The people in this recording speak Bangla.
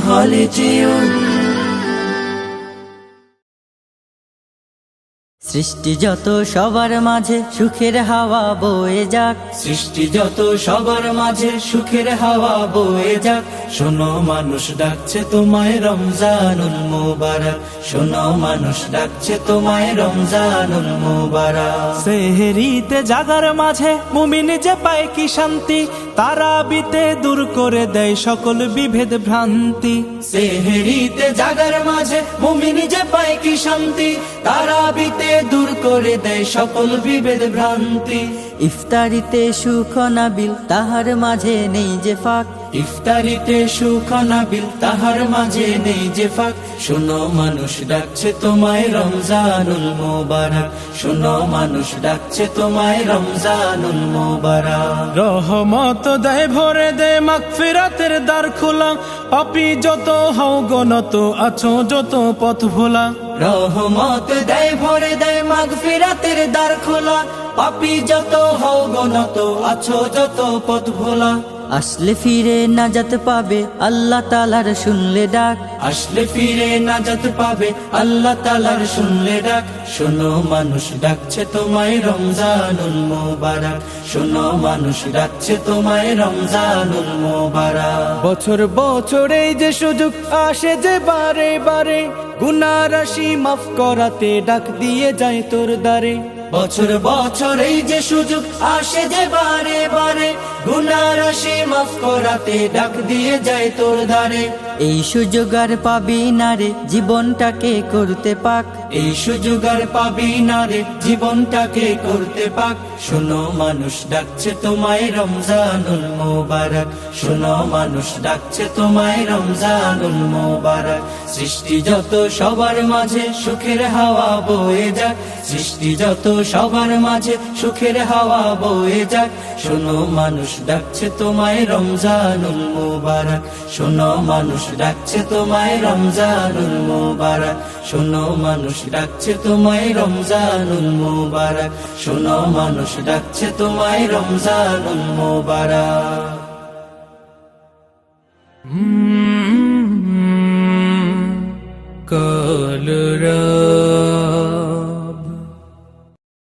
خالدون সৃষ্টি যত সবার মাঝে সুখের হাওয়া বয়ে যাক, সৃষ্টি যত সবার মাঝে সুখের হাওয়া বয়ে যাক। শোনো মানুষ ডাকছে তোমায় রমজানুল মুবারক, শোনো মানুষ ডাকছে তোমায় রমজানুল মুবারক। সেহরিতে জাগার মাঝে মুমিন যে পায় কি শান্তি, তারাবিতে দূর করে দেয় সকল বিভেদ ভ্রান্তি। সেহরিতে জাগার মাঝে মুমিন যে পায় কি শান্তি, তারাবিতে দূর করে দেয় সকল বিভেদ ভ্রান্তি। ইফতারিতে সুখ নাবিল তাহার মাঝে নেই যে ফাঁক, ইফতারিতে সুখ নাবিল তাহার মাঝে নেই যে ফাঁক। শোনো মানুষ ডাকছে তোমায় রমজানুল মুবারক, শোনো মানুষ ডাকছে তোমায় রমজানুল মুবারক। রহমত দেয় ভরে দেয় মাগফিরাতের দ্বার খোলা, পাপী যত হও গনত আছো যত পথ ভোলা। রহমত দেয় ভরে দেয় মাগফিরাতের দ্বার খোলা, পাপী যত হও গনত আছো যত পথ ভোলা। আসলে ফিরে নাজাত পাবে আল্লাহ তাআলার শুনলে ডাক, আসলে ফিরে নাজাত পাবে আল্লাহ তাআলার শুনলে ডাক। শোনো মানুষ ডাকছে তোমায় রমজানুল মুবারক, শোনো মানুষ ডাকছে তোমায় রমজানুল মুবারক। বছর বছর এই যে সুযোগ আসে যে বারে বারে, গুনাহ রাশি মাফ করাতে ডাক দিয়ে যায় তোর দ্বারে। বছর বছর এই যে সুযোগ আসে যে বারে বারে, গুনাহ রাশি মাফ করাতে ডাক দিয়ে যায় তোর দ্বারে। এই সুযোগ আর পাবি না রে জীবনটাকে করতে পাক, এই সুযোগ আর পাবি না রে জীবনটাকে করতে পাক। শোনো মানুষ ডাকছে তোমায় রমজানুল মুবারক, শোনো মানুষ ডাকছে তোমায় রমজানুল মুবারক। সৃষ্টি যত সবার মাঝে সুখের হাওয়া বয়ে যাক, সৃষ্টি যত সবার মাঝে সুখের হাওয়া বয়ে যাক। শোনো মানুষ ডাকছে তোমায় রমজানুল মুবারক, শোনো মানুষ ডাকছে তোমায় রমজানুল মুবারক, শোনো মানুষ ডাকছে তোমায় রমজানুল মুবারক, শোনো মানুষ ডাকছে তোমায় রমজানুল মুবারক। কল